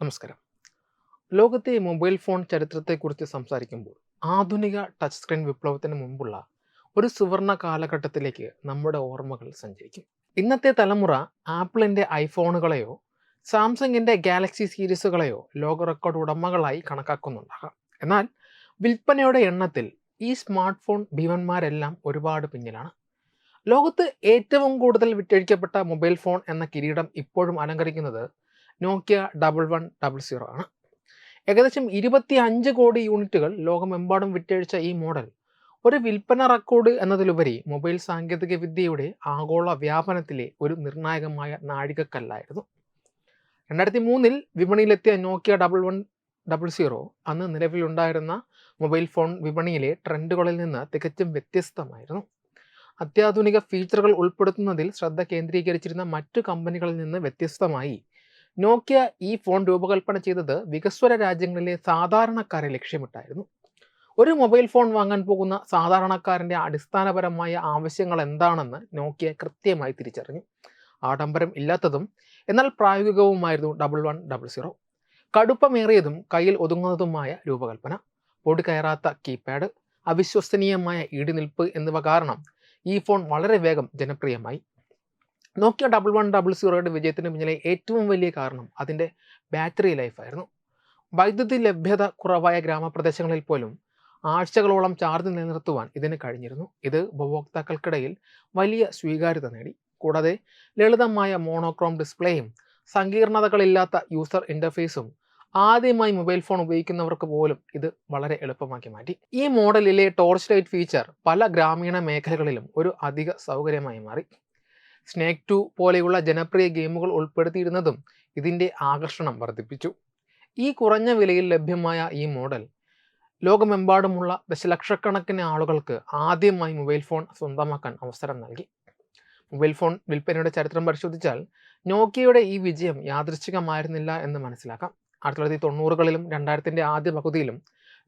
നമസ്കാരം. ലോകത്തെ mobile phone ചരിത്രത്തെക്കുറിച്ച് സംസാരിക്കുമ്പോൾ ആധുനിക ടച്ച് സ്ക്രീൻ വിപ്ലവത്തിന് മുമ്പുള്ള ഒരു സുവർണ കാലഘട്ടത്തിലേക്ക് നമ്മുടെ ഓർമ്മകൾ സഞ്ചരിക്കും. ഇന്നത്തെ തലമുറ ആപ്പിളിൻ്റെ ഐഫോണുകളെയോ സാംസങ്ങിൻ്റെ ഗാലക്സി സീരീസുകളെയോ ലോക റെക്കോർഡ് ഉടമകളായി കണക്കാക്കുന്നുണ്ടാകാം. എന്നാൽ വിൽപ്പനയുടെ എണ്ണത്തിൽ ഈ സ്മാർട്ട് ഫോൺ ഭീമന്മാരെല്ലാം ഒരുപാട് പിന്നിലാണ്. ലോകത്ത് ഏറ്റവും കൂടുതൽ വിറ്റഴിക്കപ്പെട്ട മൊബൈൽ ഫോൺ എന്ന കിരീടം ഇപ്പോഴും അലങ്കരിക്കുന്നത് നോക്കിയ 1100 ആണ്. ഏകദേശം 25 കോടി യൂണിറ്റുകൾ ലോകമെമ്പാടും വിറ്റഴിച്ച ഈ മോഡൽ ഒരു വിൽപ്പന റെക്കോർഡ് എന്നതിലുപരി മൊബൈൽ സാങ്കേതിക വിദ്യയുടെ ആഗോള വ്യാപനത്തിലെ ഒരു നിർണായകമായ നാഴികക്കല്ലായിരുന്നു. 2003 വിപണിയിലെത്തിയ നോക്കിയ 1100 അന്ന് നിലവിലുണ്ടായിരുന്ന മൊബൈൽ ഫോൺ വിപണിയിലെ ട്രെൻഡുകളിൽ നിന്ന് തികച്ചും വ്യത്യസ്തമായിരുന്നു. അത്യാധുനിക ഫീച്ചറുകൾ ഉൾപ്പെടുത്തുന്നതിൽ ശ്രദ്ധ കേന്ദ്രീകരിച്ചിരുന്ന മറ്റു കമ്പനികളിൽ നിന്ന് വ്യത്യസ്തമായി നോക്കിയ ഈ ഫോൺ രൂപകൽപ്പന ചെയ്തത് വികസ്വര രാജ്യങ്ങളിലെ സാധാരണക്കാരെ ലക്ഷ്യമിട്ടായിരുന്നു. ഒരു മൊബൈൽ ഫോൺ വാങ്ങാൻ പോകുന്ന സാധാരണക്കാരൻ്റെ അടിസ്ഥാനപരമായ ആവശ്യങ്ങൾ എന്താണെന്ന് നോക്കിയ കൃത്യമായി തിരിച്ചറിഞ്ഞു. ആഡംബരം ഇല്ലാത്തതും എന്നാൽ പ്രായോഗികവുമായിരുന്നു 1100. കടുപ്പമേറിയതും കയ്യിൽ ഒതുങ്ങുന്നതുമായ രൂപകൽപ്പന, പൊടി കയറാത്ത കീപാഡ്, അവിശ്വസനീയമായ ഈടുനിൽപ്പ് എന്നിവ കാരണം ഈ ഫോൺ വളരെ വേഗം ജനപ്രിയമായി. നോക്കിയ 1100യുടെ വിജയത്തിന് പിന്നിലെ ഏറ്റവും വലിയ കാരണം അതിൻ്റെ ബാറ്ററി ലൈഫായിരുന്നു. വൈദ്യുതി ലഭ്യത കുറവായ ഗ്രാമപ്രദേശങ്ങളിൽ പോലും ആഴ്ചകളോളം ചാർജ് നിലനിർത്തുവാൻ ഇതിന് കഴിഞ്ഞിരുന്നു. ഇത് ഉപഭോക്താക്കൾക്കിടയിൽ വലിയ സ്വീകാര്യത നേടി. കൂടാതെ ലളിതമായ മോണോക്രോം ഡിസ്പ്ലേയും സങ്കീർണതകളില്ലാത്ത യൂസർ ഇൻ്റർഫേസും ആദ്യമായി മൊബൈൽ ഫോൺ ഉപയോഗിക്കുന്നവർക്ക് പോലും ഇത് വളരെ എളുപ്പമാക്കി മാറ്റി. ഈ മോഡലിലെ ടോർച്ച് ലൈറ്റ് ഫീച്ചർ പല ഗ്രാമീണ മേഖലകളിലും ഒരു അധിക സൗകര്യമായി മാറി. സ്നേക്ക് 2 പോലെയുള്ള ജനപ്രിയ ഗെയിമുകൾ ഉൾപ്പെടുത്തിയിരുന്നതും ഇതിൻ്റെ ആകർഷണം വർദ്ധിപ്പിച്ചു. ഈ കുറഞ്ഞ വിലയിൽ ലഭ്യമായ ഈ മോഡൽ ലോകമെമ്പാടുമുള്ള ദശലക്ഷക്കണക്കിന് ആളുകൾക്ക് ആദ്യമായി മൊബൈൽ ഫോൺ സ്വന്തമാക്കാൻ അവസരം നൽകി. മൊബൈൽ ഫോൺ വിൽപ്പനയുടെ ചരിത്രം പരിശോധിച്ചാൽ നോക്കിയയുടെ ഈ വിജയം യാദൃച്ഛികമായിരുന്നില്ല എന്ന് മനസ്സിലാക്കാം. 1990കളിലും 2000ൻ്റെ ആദ്യ പകുതിയിലും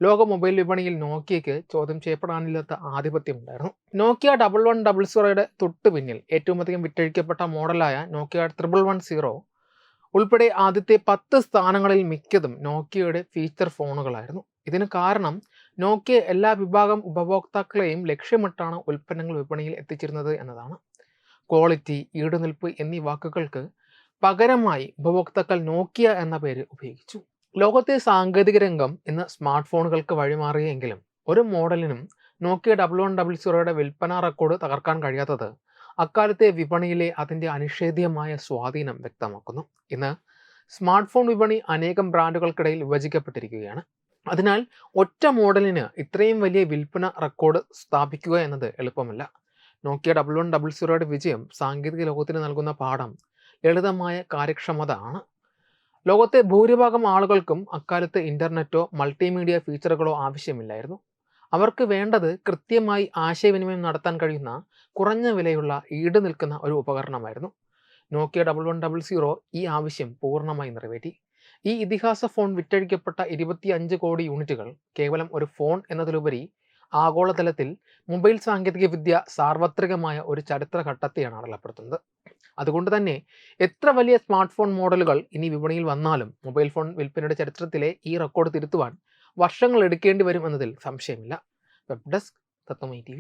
ലോക മൊബൈൽ വിപണിയിൽ നോക്കിയയ്ക്ക് ചോദ്യം ചെയ്യപ്പെടാനില്ലാത്ത ആധിപത്യമുണ്ടായിരുന്നു. നോക്കിയ 1100യുടെ തൊട്ടു പിന്നിൽ ഏറ്റവും അധികം വിറ്റഴിക്കപ്പെട്ട മോഡലായ നോക്കിയ 1110 ഉൾപ്പെടെ ആദ്യത്തെ 10 സ്ഥാനങ്ങളിൽ മിക്കതും നോക്കിയയുടെ ഫീച്ചർ ഫോണുകളായിരുന്നു. ഇതിന് കാരണം നോക്കിയ എല്ലാ വിഭാഗം ഉപഭോക്താക്കളെയും ലക്ഷ്യമിട്ടാണ് ഉൽപ്പന്നങ്ങൾ വിപണിയിൽ എത്തിച്ചിരുന്നത് എന്നതാണ്. ക്വാളിറ്റി, ഈടുനിൽപ്പ് എന്നീ വാക്കുകൾക്ക് പകരമായി ഉപഭോക്താക്കൾ നോക്കിയ എന്ന പേര് ഉപയോഗിച്ചു. ലോകത്തെ സാങ്കേതിക രംഗം ഇന്ന് സ്മാർട്ട് ഫോണുകൾക്ക് വഴിമാറിയെങ്കിലും ഒരു മോഡലിനും നോക്കിയ 1100യുടെ വിൽപ്പന റെക്കോർഡ് തകർക്കാൻ കഴിയാത്തത് അക്കാലത്തെ വിപണിയിലെ അതിൻ്റെ അനിഷേധ്യമായ സ്വാധീനം വ്യക്തമാക്കുന്നു. ഇന്ന് സ്മാർട്ട് ഫോൺ വിപണി അനേകം ബ്രാൻഡുകൾക്കിടയിൽ വിഭജിക്കപ്പെട്ടിരിക്കുകയാണ്. അതിനാൽ ഒറ്റ മോഡലിന് ഇത്രയും വലിയ വിൽപ്പന റെക്കോർഡ് സ്ഥാപിക്കുക എന്നത് എളുപ്പമല്ല. നോക്കിയ 1100യുടെ വിജയം സാങ്കേതിക ലോകത്തിന് നൽകുന്ന പാഠം ലളിതമായ കാര്യക്ഷമത ആണ്. ലോകത്തെ ഭൂരിഭാഗം ആളുകൾക്കും അക്കാലത്ത് ഇൻ്റർനെറ്റോ മൾട്ടിമീഡിയ ഫീച്ചറുകളോ ആവശ്യമില്ലായിരുന്നു. അവർക്ക് വേണ്ടത് കൃത്യമായി ആശയവിനിമയം നടത്താൻ കഴിയുന്ന കുറഞ്ഞ വിലയുള്ള ഈട് നിൽക്കുന്ന ഒരു ഉപകരണമായിരുന്നു. നോക്കിയ 1100 ഈ ആവശ്യം പൂർണ്ണമായി നിറവേറ്റി. ഈ ഇതിഹാസ ഫോൺ വിറ്റഴിക്കപ്പെട്ട 25 കോടി യൂണിറ്റുകൾ കേവലം ഒരു ഫോൺ എന്നതിലുപരി ആഗോളതലത്തിൽ മൊബൈൽ സാങ്കേതിക വിദ്യ സാർവത്രികമായ ഒരു ചരിത്രഘട്ടത്തെയാണ് അടയാളപ്പെടുത്തുന്നത്. അതുകൊണ്ട് തന്നെ എത്ര വലിയ സ്മാർട്ട് ഫോൺ മോഡലുകൾ ഇനി വിപണിയിൽ വന്നാലും മൊബൈൽ ഫോൺ വിൽപ്പനയുടെ ചരിത്രത്തിലെ ഈ റെക്കോർഡ് തിരുത്തുവാൻ വർഷങ്ങൾ എടുക്കേണ്ടി വരും എന്നതിൽ സംശയമില്ല. വെബ് ഡെസ്ക് തത്വമൈ TV.